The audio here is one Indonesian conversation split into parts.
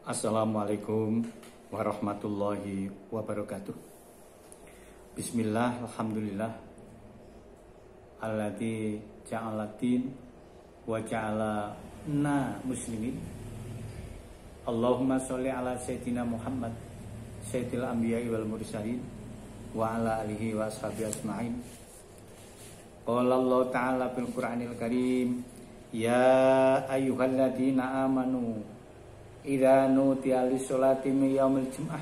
Assalamualaikum warahmatullahi wabarakatuh. Bismillah, alhamdulillah. Alladzi ja'alatin wa ja'alana muslimin. Allahumma sholli ala sayyidina Muhammad sayyidil anbiya'i wal mursalin wa ala alihi wa ashabihi ajma'in. Qala Allah ta'ala fil Qur'anil Karim, ya ayyuhalladzina amanu idza nudiya lis-sholati min yaumil jum'ah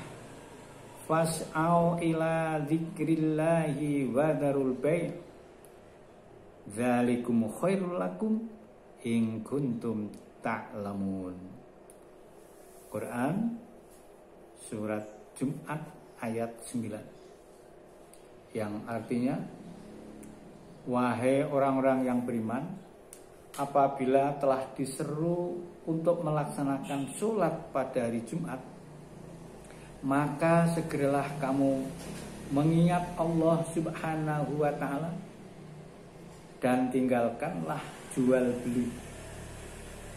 fas'au ila dzikrillahi wa dzarul bai' dzalikum khairul lakum in kuntum ta'lamun. Quran surat Jumat ayat 9, yang artinya, wahai orang-orang yang beriman, apabila telah diseru untuk melaksanakan sholat pada hari Jumat, maka segeralah kamu mengingat Allah Subhanahu wa ta'ala dan tinggalkanlah jual beli.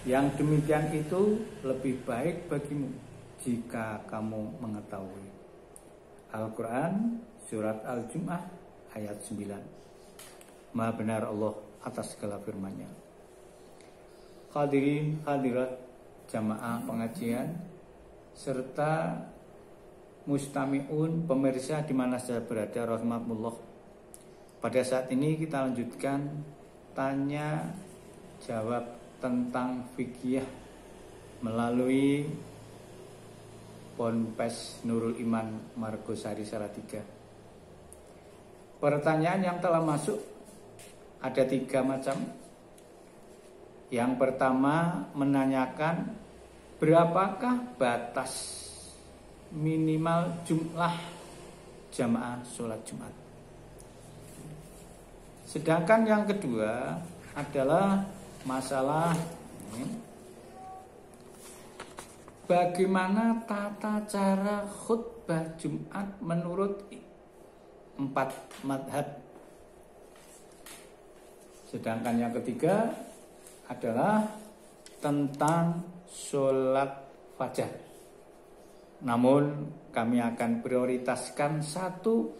Yang demikian itu lebih baik bagimu jika kamu mengetahui. Al-Quran surat Al-Jum'ah ayat 9. Maha benar Allah atas segala firman-Nya. Hadirin hadirat jamaah pengajian serta mustami'un pemirsa di mana saya berada rahimakumullah. Pada saat ini kita lanjutkan tanya jawab tentang fikih melalui Ponpes Nurul Iman Margosari Salatiga. Pertanyaan yang telah masuk ada 3 macam. Yang pertama menanyakan berapakah batas minimal jumlah jamaah sholat Jumat. Sedangkan yang kedua adalah masalah bagaimana tata cara khutbah Jumat menurut 4 madhab. Sedangkan yang ketiga adalah tentang sholat fajar. Namun kami akan prioritaskan satu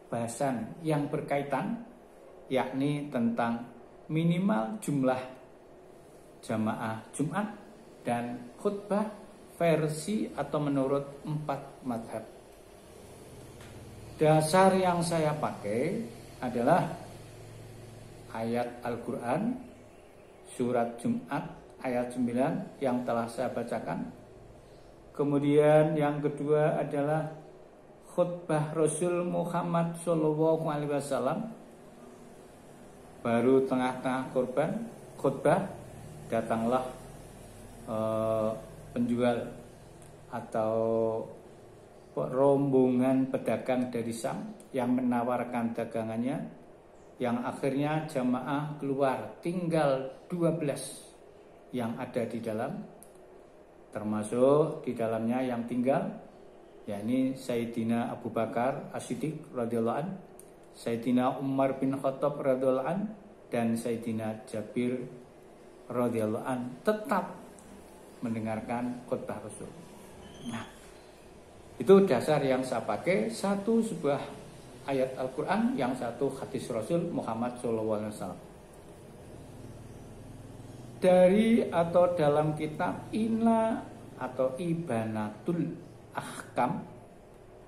bahasan yang berkaitan, yakni tentang minimal jumlah jamaah Jumat dan khutbah versi atau menurut 4 madhab. Dasar yang saya pakai adalah ayat Al-Quran surat Jumat ayat 9 yang telah saya bacakan. Kemudian yang kedua adalah khutbah Rasul Muhammad SAW. Baru tengah-tengah khutbah datanglah penjual atau rombongan pedagang dari Syam yang menawarkan dagangannya, yang akhirnya jamaah keluar tinggal 12 yang ada di dalam, termasuk di dalamnya yang tinggal yakni Sayyidina Abu Bakar As-Siddiq radhiyallahu an, Sayyidina Umar bin Khattab radhiyallahu an, dan Sayyidina Jabir radhiyallahu an tetap mendengarkan khutbah Rasul. Nah, itu dasar yang saya pakai, satu sebuah ayat Al-Quran, yang satu hadis Rasul Muhammad SAW. Dari atau dalam kitab Ina atau Ibanatul Ahkam,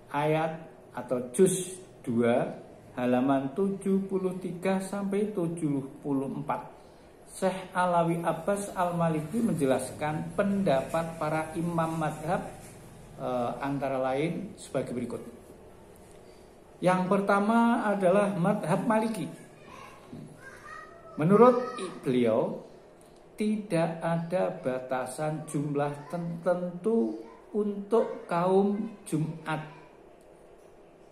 ayat atau juz 2 halaman 73 sampai 74, Syekh Alawi Abbas Al-Maliki menjelaskan pendapat para imam madhab antara lain sebagai berikut. Yang pertama adalah madhab Maliki. Menurut beliau, tidak ada batasan jumlah tertentu untuk kaum Jumat,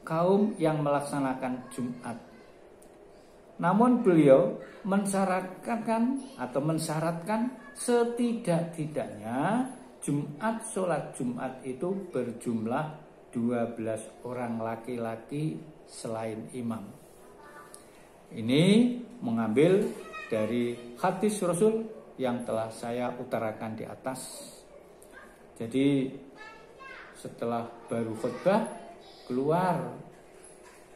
kaum yang melaksanakan Jumat. Namun beliau mensyaratkan setidak-tidaknya sholat Jumat itu berjumlah 12 orang laki-laki selain imam. Ini mengambil dari hadis Rasul yang telah saya utarakan di atas. Jadi setelah baru khutbah keluar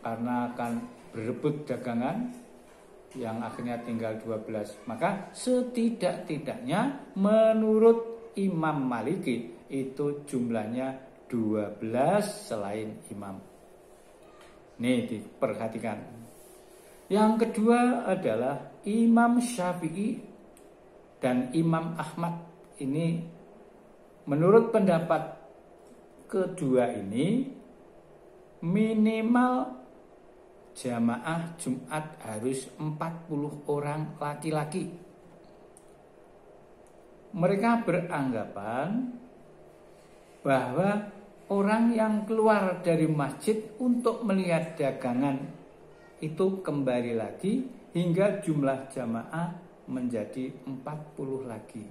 karena akan berebut dagangan yang akhirnya tinggal 12. Maka setidak-tidaknya menurut Imam Maliki itu jumlahnya 12 selain imam. Nih diperhatikan. Yang kedua adalah Imam Syafi'i dan Imam Ahmad. Ini menurut pendapat kedua ini minimal jamaah Jumat harus 40 orang laki-laki. Mereka beranggapan bahwa orang yang keluar dari masjid untuk melihat dagangan itu kembali lagi hingga jumlah jamaah menjadi 40 lagi.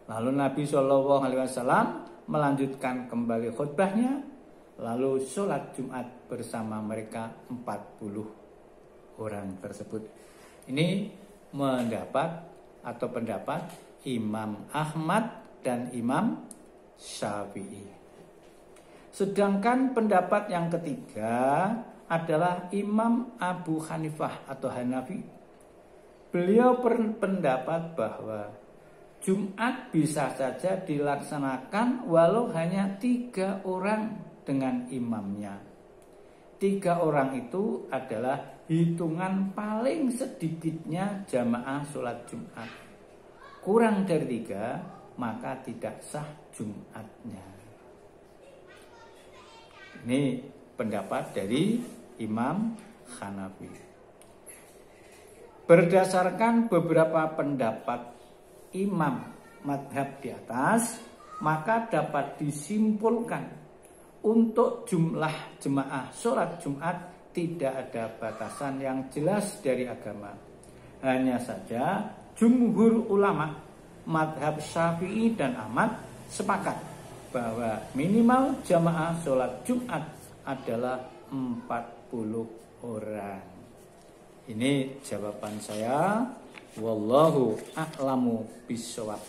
Lalu Nabi SAW melanjutkan kembali khutbahnya, lalu sholat Jumat bersama mereka 40 orang tersebut. Ini pendapat Imam Ahmad dan Imam Syafi'i. Sedangkan pendapat yang ketiga adalah Imam Abu Hanifah atau Hanafi. Beliau berpendapat bahwa Jumat bisa saja dilaksanakan walau hanya 3 orang dengan imamnya. 3 orang itu adalah hitungan paling sedikitnya jamaah sholat Jumat. Kurang dari 3 maka tidak sah Jumatnya. Ini pendapat dari Imam Hanafi. Berdasarkan beberapa pendapat imam madhab di atas, maka dapat disimpulkan untuk jumlah jemaah sholat Jumat tidak ada batasan yang jelas dari agama. Hanya saja jumhur ulama madhab Syafi'i dan Ahmad sepakat bahwa minimal jamaah sholat Jumat adalah 40 orang. Ini jawaban saya. Wallahu a'lamu bishawab.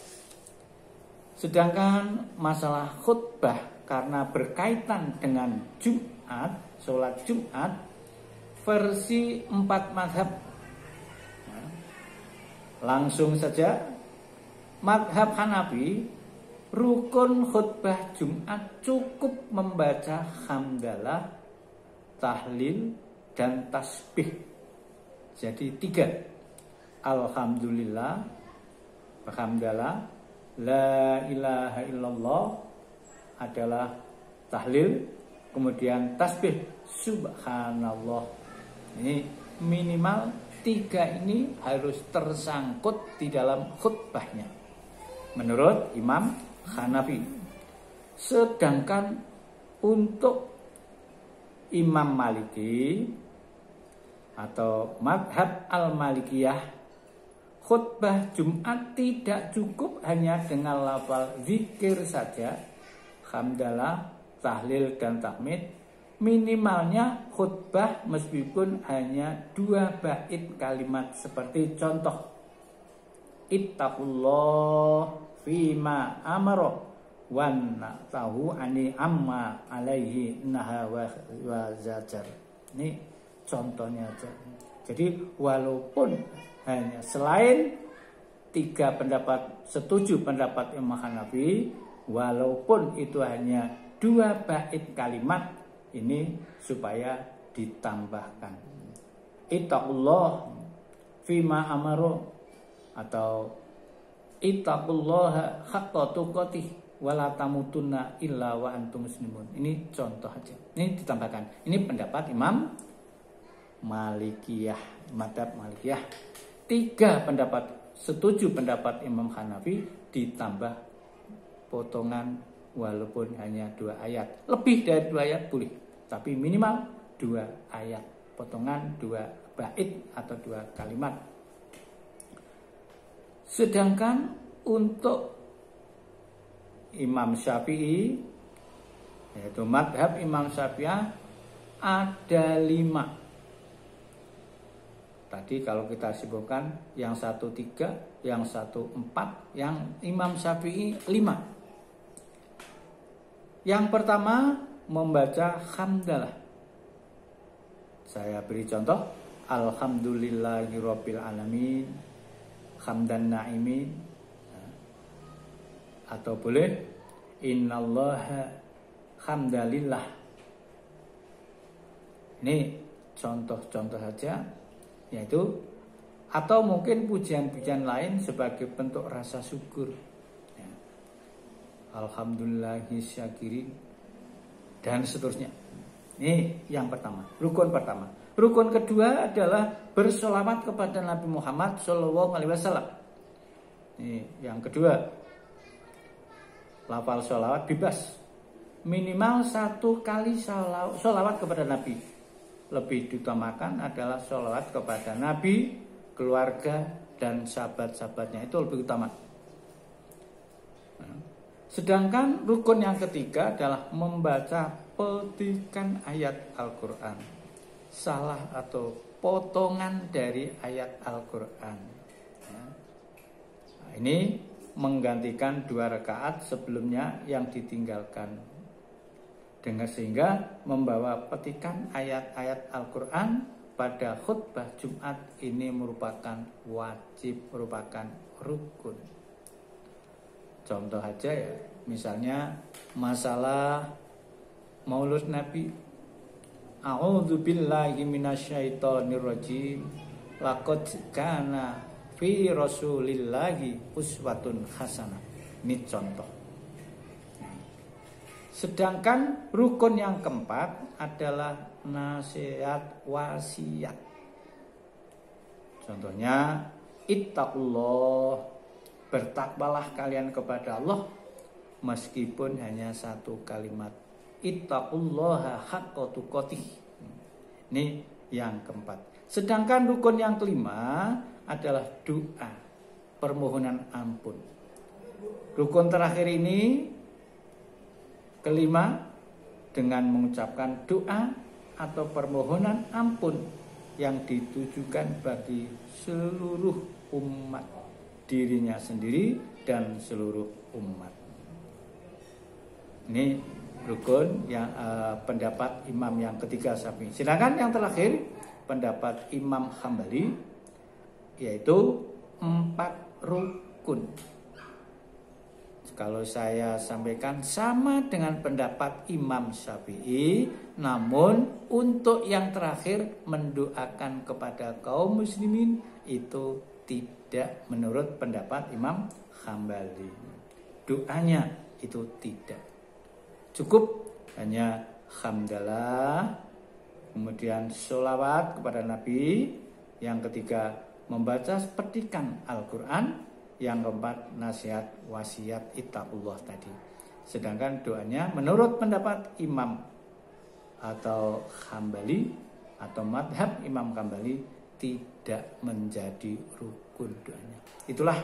Sedangkan masalah khutbah karena berkaitan dengan Jumat, sholat Jumat, versi 4 mazhab. Langsung saja, mazhab Hanafi, rukun khutbah Jumat cukup membaca hamdalah, tahlil, dan tasbih. Jadi 3. Alhamdulillah, alhamdulillah, la ilaha illallah adalah tahlil, kemudian tasbih, subhanallah. Ini minimal 3 ini harus tersangkut di dalam khutbahnya menurut Imam Hanafi. Sedangkan untuk Imam Maliki atau madhab al-Malikiyah, khutbah Jumat tidak cukup hanya dengan lafal zikir saja, hamdalah, tahlil, dan tahmid. Minimalnya khutbah meskipun hanya 2 bait kalimat seperti contoh ittaqullah fima amara wan tahu ani amma alaihi naha wa zajar. Ini contohnya aja. Jadi walaupun hanya selain 3 pendapat setuju pendapat Imam Hanafi, walaupun itu hanya 2 bait kalimat, ini supaya ditambahkan ittaqullah fima amaru atau ittaqullaha haqqa tuqatih wala tamutunna illa wa antum muslimun. Ini contoh aja. Ini ditambahkan. Ini pendapat Imam Malikiyah, madhab Malikiyah. 3 pendapat setuju pendapat Imam Hanafi ditambah potongan walaupun hanya 2 ayat. Lebih dari 2 ayat boleh, tapi minimal 2 ayat. Potongan 2 bait atau 2 kalimat. Sedangkan untuk Imam Syafi'i, yaitu madhab Imam Syafi'i, ada 5. Tadi kalau kita sibukkan yang 1 3, yang 1 4, yang Imam Syafi'i 5. Yang pertama membaca hamdalah. Saya beri contoh, alhamdulillahirabbil alamin, hamdan na'imin, atau boleh innallaha hamdalillah. Ini contoh-contoh saja, yaitu atau mungkin pujian-pujian lain sebagai bentuk rasa syukur. Ya. Alhamdulillahi syakirin dan seterusnya. Ini yang pertama, rukun pertama. Rukun kedua adalah bersolawat kepada Nabi Muhammad SAW. Ini yang kedua, lafal solawat bebas, minimal 1 kali solawat kepada Nabi. Lebih diutamakan adalah solawat kepada Nabi, keluarga, dan sahabat-sahabatnya, itu lebih utama. Sedangkan rukun yang ketiga adalah membaca petikan ayat Al-Quran, salah atau potongan dari ayat Al-Quran. Nah, ini menggantikan 2 rakaat sebelumnya yang ditinggalkan. Dengan sehingga membawa petikan ayat-ayat Al-Quran pada khutbah Jumat ini merupakan wajib, merupakan rukun. Contoh aja ya, misalnya masalah Maulud Nabi. A'udzubillahi minasyaitonirrajim. Laqad kana fi rasulillahi uswatun hasanah. Ini contoh. Sedangkan rukun yang keempat adalah nasihat wasiat. Contohnya, ittaqullah, bertakwalah kalian kepada Allah meskipun hanya 1 kalimat. Ittaqullaha haqqa tuqatih. Ini yang keempat. Sedangkan rukun yang kelima adalah doa, permohonan ampun. Rukun terakhir ini, kelima, dengan mengucapkan doa atau permohonan ampun yang ditujukan bagi seluruh umat, dirinya sendiri dan seluruh umat. Ini rukun yang pendapat imam yang ketiga Syafi'i. Sedangkan yang terakhir pendapat Imam Hambali, yaitu 4 rukun. Kalau saya sampaikan sama dengan pendapat Imam Syafi'i, namun untuk yang terakhir mendoakan kepada kaum muslimin itu tidak menurut pendapat Imam Hambali. Doanya itu tidak. Cukup hanya hamdalah, kemudian sholawat kepada Nabi, yang ketiga membaca petikan Al-Quran, yang keempat nasihat wasiat ittaqullah tadi. Sedangkan doanya menurut pendapat Imam atau Hambali atau madhab Imam Hambali tidak menjadi rukun doanya. Itulah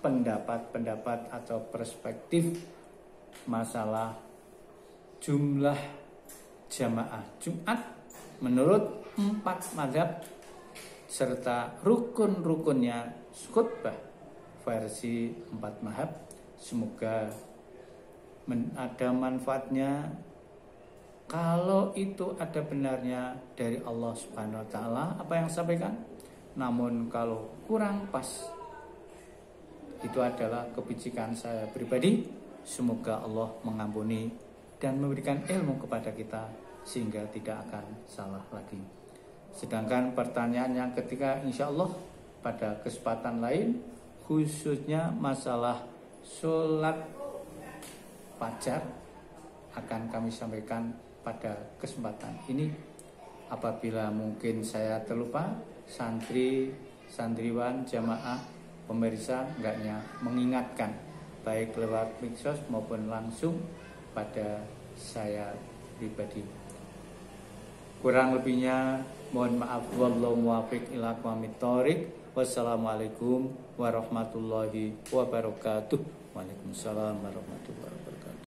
pendapat-pendapat atau perspektif masalah jumlah jamaah Jumat menurut 4 madhab serta rukun-rukunnya khutbah versi 4 madhab. Semoga ada manfaatnya. Kalau itu ada benarnya dari Allah Subhanahu wa taala apa yang saya sampaikan. Namun kalau kurang pas, itu adalah kepicikan saya pribadi. Semoga Allah mengampuni dan memberikan ilmu kepada kita sehingga tidak akan salah lagi. Sedangkan pertanyaan yang ketiga, insya Allah pada kesempatan lain, khususnya masalah sholat fajar, akan kami sampaikan pada kesempatan ini. Apabila mungkin saya terlupa, santriwan, jamaah, pemirsa hendaknya mengingatkan, baik lewat medsos maupun langsung pada saya pribadi. Kurang lebihnya mohon maaf, wallahu muwaffiq ila aqwamit thoriq. Wassalamualaikum warahmatullahi wabarakatuh. Waalaikumsalam warahmatullahi wabarakatuh.